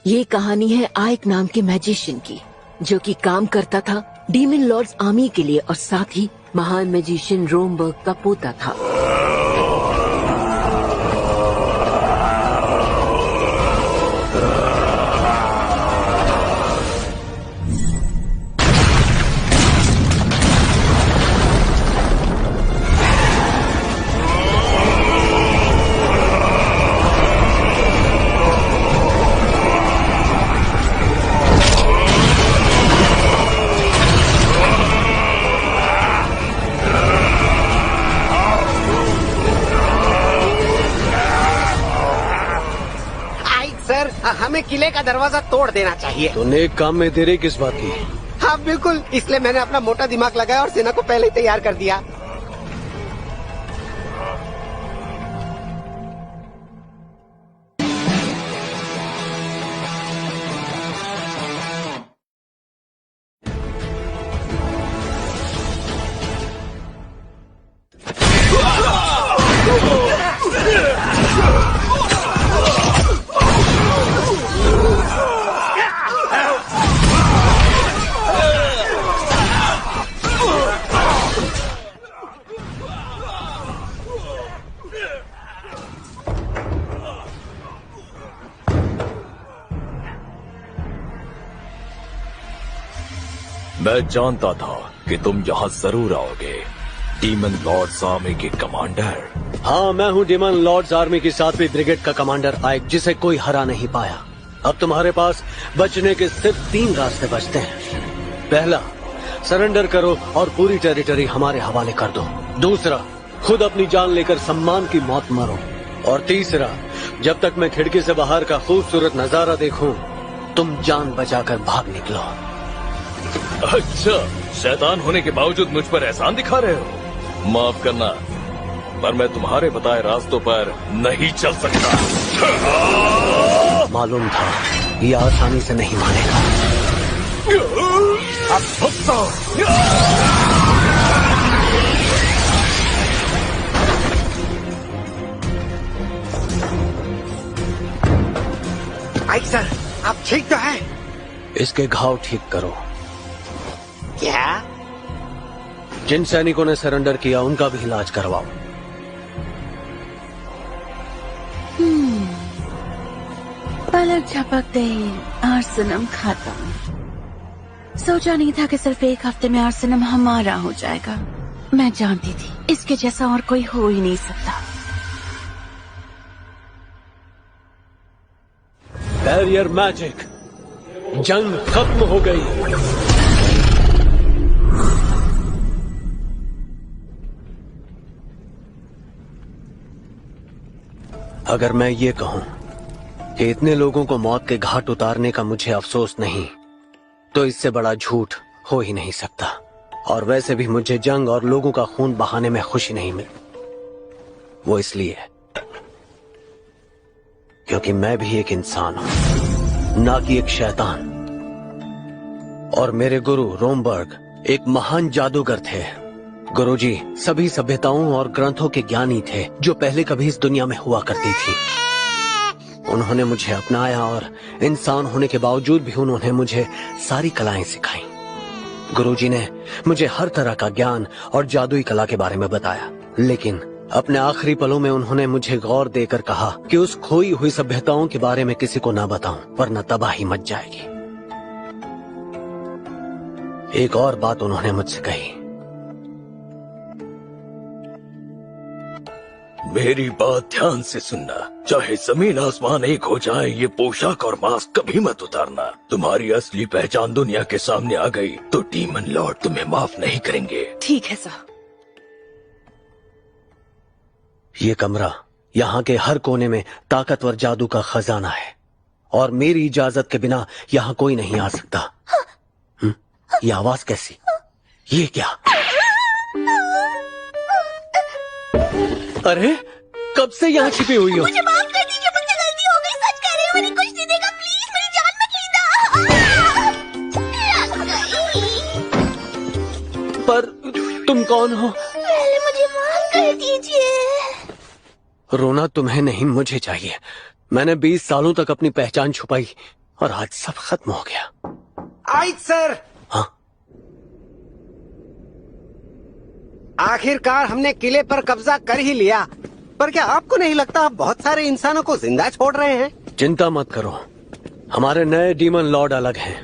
ये कहानी है आइक नाम के मैजिशियन की, जो कि काम करता था डीमन लॉर्ड्स आर्मी के लिए और साथ ही महान मैजिशियन रोमबर्ग का पोता था। हमें किले का दरवाजा तोड़ देना चाहिए। तो नेक काम में देरी किस बात की? हाँ बिल्कुल, इसलिए मैंने अपना मोटा दिमाग लगाया और सेना को पहले ही तैयार कर दिया। मैं जानता था कि तुम यहाँ जरूर आओगे, डीमन लॉर्ड्स आर्मी के कमांडर। हाँ, मैं हूँ डीमन लॉर्ड्स आर्मी की 7वीं ब्रिगेड का कमांडर आइक, जिसे कोई हरा नहीं पाया। अब तुम्हारे पास बचने के सिर्फ 3 रास्ते बचते हैं। पहला, सरेंडर करो और पूरी टेरिटरी हमारे हवाले कर दो। दूसरा, खुद अपनी जान लेकर सम्मान की मौत मरो। और तीसरा, जब तक मैं खिड़की से बाहर का खूबसूरत नजारा देखूं, तुम जान बचाकर भाग निकलो। अच्छा, शैतान होने के बावजूद मुझ पर एहसान दिखा रहे हो। माफ करना, पर मैं तुम्हारे बताए रास्तों पर नहीं चल सकता। मालूम था ये आसानी से नहीं मानेगा। अब भुगतो। आइक सर, आप ठीक तो हैं? इसके घाव ठीक करो। क्या? जिन सैनिकों ने सरेंडर किया उनका भी इलाज करवाओ। पलक झपकते ही आर्सेनम खत्म। सोचा नहीं था कि सिर्फ एक हफ्ते में आर्सेनम हमारा हो जाएगा। मैं जानती थी इसके जैसा और कोई हो ही नहीं सकता। बैरियर मैजिक, जंग खत्म हो गई। अगर मैं ये कहूं कि इतने लोगों को मौत के घाट उतारने का मुझे अफसोस नहीं, तो इससे बड़ा झूठ हो ही नहीं सकता। और वैसे भी मुझे जंग और लोगों का खून बहाने में खुशी नहीं मिली। वो इसलिए क्योंकि मैं भी एक इंसान हूं, ना कि एक शैतान। और मेरे गुरु रोमबर्ग एक महान जादूगर थे। गुरुजी सभी सभ्यताओं और ग्रंथों के ज्ञानी थे जो पहले कभी इस दुनिया में हुआ करती थी। उन्होंने मुझे अपनाया और इंसान होने के बावजूद भी उन्होंने मुझे सारी कलाएं सिखाई। गुरुजी ने मुझे हर तरह का ज्ञान और जादुई कला के बारे में बताया, लेकिन अपने आखिरी पलों में उन्होंने मुझे गौर देकर कहा कि उस खोई हुई सभ्यताओं के बारे में किसी को ना बताऊं, वरना तबाही मच जाएगी। एक और बात उन्होंने मुझसे कही। मेरी बात ध्यान से सुनना, चाहे जमीन आसमान एक हो जाए, ये पोशाक और मास्क कभी मत उतारना। तुम्हारी असली पहचान दुनिया के सामने आ गई तो डीमन लॉर्ड तुम्हें माफ नहीं करेंगे। ठीक है सर। ये कमरा, यहाँ के हर कोने में ताकतवर जादू का खजाना है और मेरी इजाजत के बिना यहाँ कोई नहीं आ सकता। ये आवाज कैसी? ये क्या? अरे कब से यहाँ छिपी हुई हो? मुझे माफ कर दीजिए, मुझसे गलती हो गई। सच कह रही हूँ, मैंने कुछ नहीं देखा। प्लीज मेरी जान मत लेना। पर तुम कौन हो? पहले मुझे माफ कर दीजिए। रोना तुम्हें नहीं, मुझे चाहिए। मैंने 20 सालों तक अपनी पहचान छुपाई और आज सब खत्म हो गया। आइक सर, हाँ, आखिरकार हमने किले पर कब्जा कर ही लिया। पर क्या आपको नहीं लगता आप बहुत सारे इंसानों को जिंदा छोड़ रहे हैं? चिंता मत करो, हमारे नए डीमन लॉर्ड अलग हैं।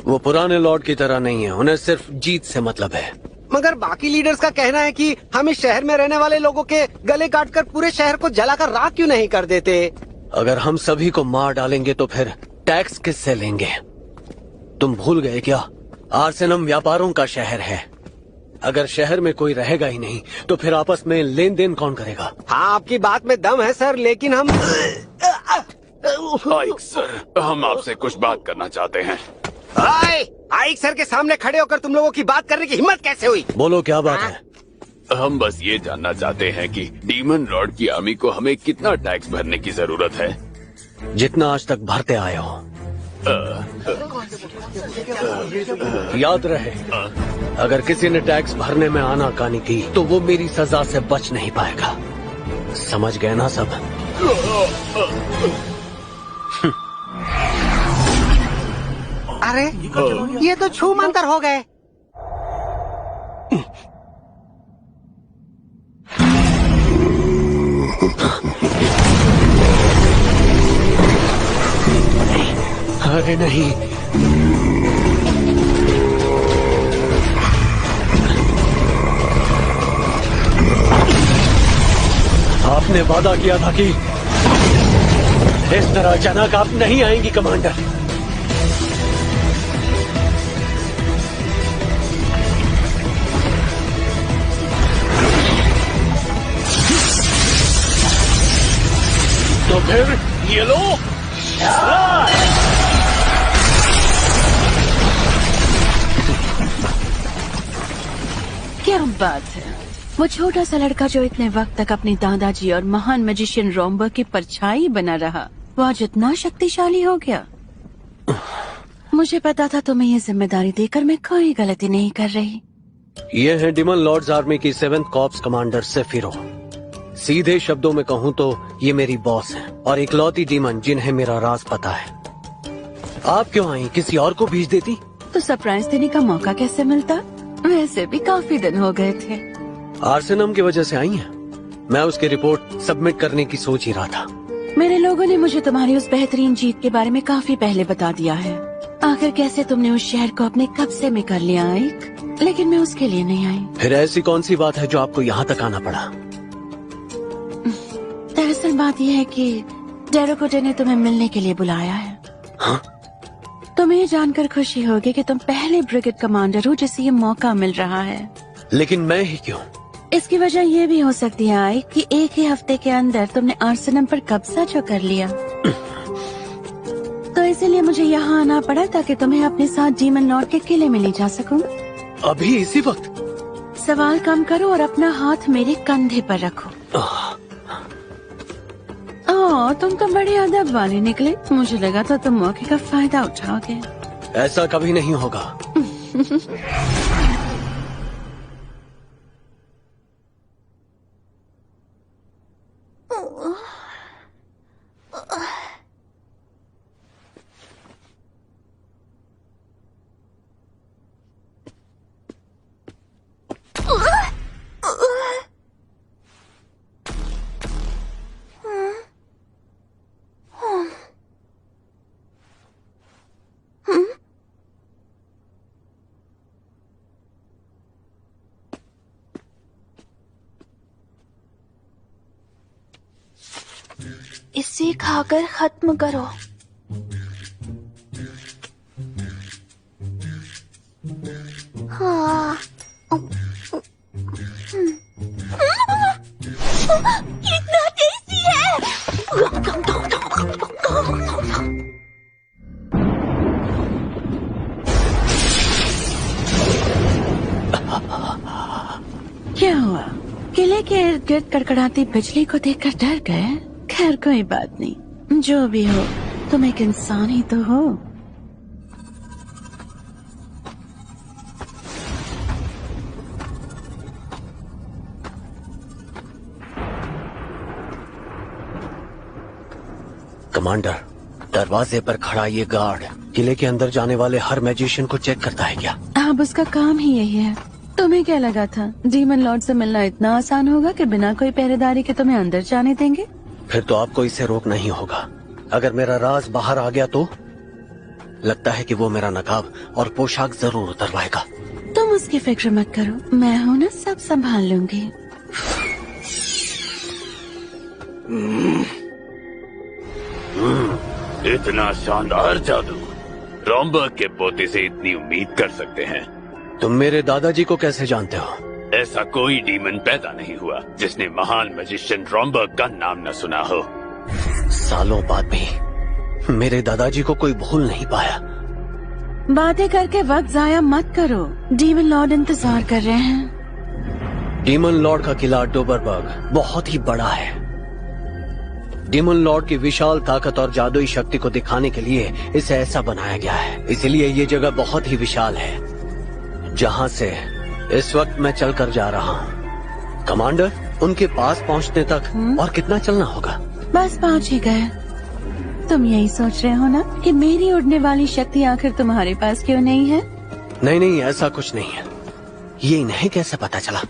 वो पुराने लॉर्ड की तरह नहीं है, उन्हें सिर्फ जीत से मतलब है। मगर बाकी लीडर्स का कहना है कि हम इस शहर में रहने वाले लोगों के गले काटकर पूरे शहर को जलाकर राख क्यों नहीं कर देते? अगर हम सभी को मार डालेंगे तो फिर टैक्स किससे लेंगे? तुम भूल गए क्या, आर्सेनम व्यापारों का शहर है। अगर शहर में कोई रहेगा ही नहीं तो फिर आपस में लेन देन कौन करेगा? हाँ, आपकी बात में दम है सर, लेकिन हम आइक सर, हम आपसे कुछ बात करना चाहते हैं। आइक सर के सामने खड़े होकर तुम लोगों की बात करने की हिम्मत कैसे हुई? बोलो क्या बात है? हम बस ये जानना चाहते हैं कि डीमन लॉर्ड की आर्मी को हमें कितना टैक्स भरने की जरूरत है। जितना आज तक भरते आए हो। याद रहे, अगर किसी ने टैक्स भरने में आनाकानी की तो वो मेरी सजा से बच नहीं पाएगा। समझ गए ना सब? अरे ये तो छू मंतर हो गए। अरे नहीं, आपने वादा किया था कि इस तरह अचानक आप नहीं आएंगी कमांडर। तो फिर ये लो। क्या बात है, वो छोटा सा लड़का जो इतने वक्त तक अपने दादाजी और महान मैजिशियन रोमबर्ग की परछाई बना रहा, वो आज इतना शक्तिशाली हो गया। मुझे पता था तुम्हें ये जिम्मेदारी देकर मैं कोई गलती नहीं कर रही। ये है डीमन लॉर्ड्स आर्मी की 7th कॉर्प्स कमांडर सेफिरो। सीधे शब्दों में कहूँ तो ये मेरी बॉस है और इकलौती डीमन जिन्हें मेरा राज पता है। आप क्यों आई? किसी और को भेज देती तो सरप्राइज देने का मौका कैसे मिलता? वैसे भी काफी दिन हो गए थे। आर्सेनम की वजह से आई हैं? मैं उसकी रिपोर्ट सबमिट करने की सोच ही रहा था। मेरे लोगों ने मुझे तुम्हारी उस बेहतरीन जीत के बारे में काफी पहले बता दिया है। आखिर कैसे तुमने उस शहर को अपने कब्जे में कर लिया आइक, लेकिन मैं उसके लिए नहीं आई। फिर ऐसी कौन सी बात है जो आपको यहाँ तक आना पड़ा? दरअसल बात यह है कि डेरोकोटे ने तुम्हें मिलने के लिए बुलाया है। हाँ? तुम्हें ये जानकर खुशी होगी कि तुम पहले ब्रिगेड कमांडर हो जिसे ये मौका मिल रहा है। लेकिन मैं ही क्यों? इसकी वजह ये भी हो सकती है आई कि एक ही हफ्ते के अंदर तुमने आर्सेनम पर कब्जा जो कर लिया। तो इसीलिए मुझे यहाँ आना पड़ा ताकि तुम्हें अपने साथ डीमन लॉर्ड के किले में ले जा सकूं। अभी इसी वक्त? सवाल कम करो और अपना हाथ मेरे कंधे पर रखो। तुम तो बड़े अदब वाले निकले। मुझे लगा था तुम मौके का फायदा उठाओगे। ऐसा कभी नहीं होगा। इसे खाकर खत्म करो। हाँ। कितना टेस्टी है। क्या हुआ? किले के इर्द गिर्द कड़कड़ाती बिजली को देखकर डर गए? खैर कोई बात नहीं, जो भी हो तुम एक इंसान ही तो हो। कमांडर, दरवाजे पर खड़ा ये गार्ड किले के अंदर जाने वाले हर मैजिशियन को चेक करता है क्या? अब उसका काम ही यही है। तुम्हें क्या लगा था डीमन लॉर्ड से मिलना इतना आसान होगा कि बिना कोई पहरेदारी के तुम्हें अंदर जाने देंगे? फिर तो आपको इसे रोकना ही होगा। अगर मेरा राज बाहर आ गया तो लगता है कि वो मेरा नकाब और पोशाक जरूर उतरवाएगा। तुम उसकी फिक्र मत करो, मैं हूँ ना, सब संभाल लूंगी। इतना शानदार जादू रोमबर्ग के पोते से इतनी उम्मीद कर सकते हैं? तुम मेरे दादाजी को कैसे जानते हो? ऐसा कोई डीमन पैदा नहीं हुआ जिसने महान मैजिशियन रोमबर्ग का नाम न सुना हो। सालों बाद भी मेरे दादाजी को कोई भूल नहीं पाया। बातें करके वक्त जाया मत करो, डीमन लॉर्ड इंतजार कर रहे हैं। डीमन लॉर्ड का किला डोबरबर्ग बहुत ही बड़ा है। डीमन लॉर्ड की विशाल ताकत और जादुई शक्ति को दिखाने के लिए इसे ऐसा बनाया गया है। इसलिए ये जगह बहुत ही विशाल है जहाँ से इस वक्त मैं चलकर जा रहा हूँ। कमांडर, उनके पास पहुँचने तक और कितना चलना होगा? बस पहुँच ही गए। तुम यही सोच रहे हो ना कि मेरी उड़ने वाली शक्ति आखिर तुम्हारे पास क्यों नहीं है? नहीं नहीं, ऐसा कुछ नहीं है। ये इन्हें कैसे पता चला?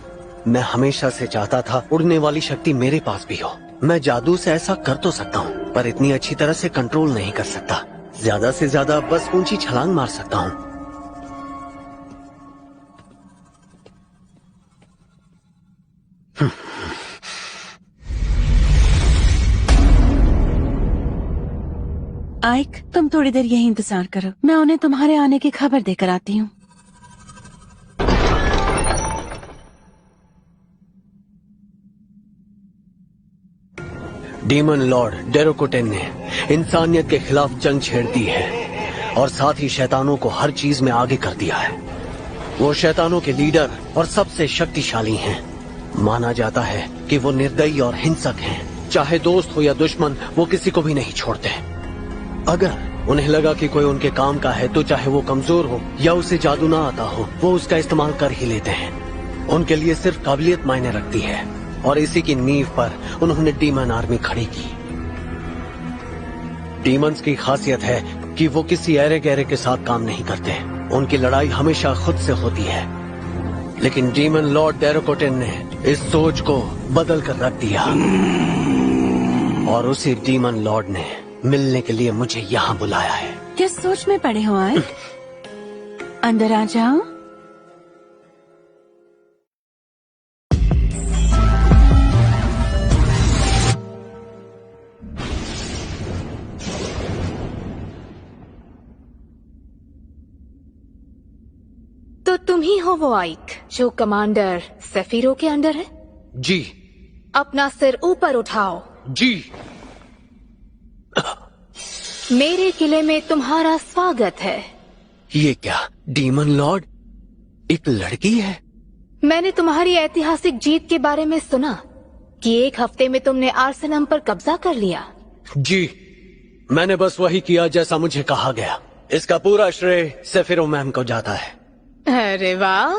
मैं हमेशा से चाहता था उड़ने वाली शक्ति मेरे पास भी हो। मैं जादू से ऐसा कर तो सकता हूँ, पर इतनी अच्छी तरह से कंट्रोल नहीं कर सकता। ज्यादा से ज्यादा बस ऊंची छलांग मार सकता हूँ। आइक, तुम थोड़ी देर यही इंतजार करो, मैं उन्हें तुम्हारे आने की खबर देकर आती हूँ। डीमन लॉर्ड डेरोकोटेन ने इंसानियत के खिलाफ जंग छेड़ दी है और साथ ही शैतानों को हर चीज में आगे कर दिया है। वो शैतानों के लीडर और सबसे शक्तिशाली हैं। माना जाता है कि वो निर्दयी और हिंसक हैं। चाहे दोस्त हो या दुश्मन, वो किसी को भी नहीं छोड़ते। अगर उन्हें लगा कि कोई उनके काम का है तो चाहे वो कमजोर हो या उसे जादू ना आता हो, वो उसका इस्तेमाल कर ही लेते हैं। उनके लिए सिर्फ काबिलियत मायने रखती है और इसी की नींव पर उन्होंने डीमन आर्मी खड़ी की। डीमंस की खासियत है कि वो किसी ऐरे गहरे के साथ काम नहीं करते। उनकी लड़ाई हमेशा खुद से होती है। लेकिन डीमन लॉर्ड डेरोकोटेन ने इस सोच को बदल कर रख दिया और उसी डीमन लॉर्ड ने मिलने के लिए मुझे यहाँ बुलाया है। किस सोच में पड़े हो आए? अंदर आ जाओ। तो तुम ही हो वो आइक जो कमांडर सेफिरो के अंडर है? जी। अपना सिर ऊपर उठाओ। जी। मेरे किले में तुम्हारा स्वागत है। ये क्या, डीमन लॉर्ड एक लड़की है? मैंने तुम्हारी ऐतिहासिक जीत के बारे में सुना कि 1 हफ्ते में तुमने आर्सेनम पर कब्जा कर लिया। जी, मैंने बस वही किया जैसा मुझे कहा गया। इसका पूरा श्रेय सेफिरो मैम को जाता है। अरे वाह,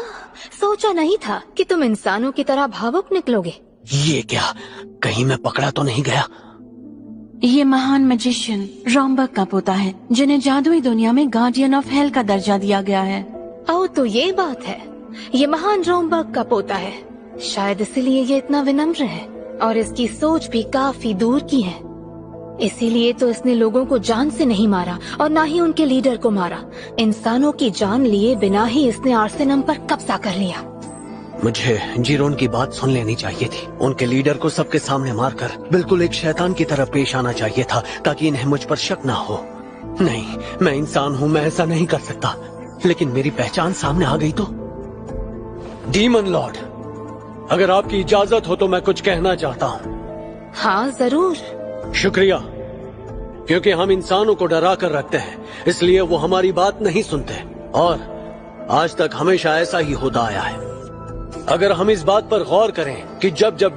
सोचा नहीं था कि तुम इंसानों की तरह भावुक निकलोगे। ये क्या, कहीं मैं पकड़ा तो नहीं गया? ये महान मैजिशियन रोमबर्ग का पोता है जिन्हें जादुई दुनिया में गार्डियन ऑफ हेल का दर्जा दिया गया है। ओह, तो ये बात है। ये महान रोमबर्ग का पोता है, शायद इसीलिए ये इतना विनम्र है और इसकी सोच भी काफी दूर की है। इसीलिए तो इसने लोगों को जान से नहीं मारा और ना ही उनके लीडर को मारा। इंसानों की जान लिए बिना ही इसने आर्सेनम पर कब्जा कर लिया। मुझे जीरोन की बात सुन लेनी चाहिए थी। उनके लीडर को सबके सामने मारकर बिल्कुल एक शैतान की तरह पेश आना चाहिए था ताकि इन्हें मुझ पर शक ना हो। नहीं, मैं इंसान हूँ, मैं ऐसा नहीं कर सकता। लेकिन मेरी पहचान सामने आ गई तो। डीमन लॉर्ड, अगर आपकी इजाजत हो तो मैं कुछ कहना चाहता हूँ। हाँ जरूर। शुक्रिया, क्योंकि हम इंसानों को डरा कर रखते हैं, इसलिए वो हमारी बात नहीं सुनते और आज तक हमेशा ऐसा ही होता आया है। अगर हम इस बात पर गौर करें कि जब जब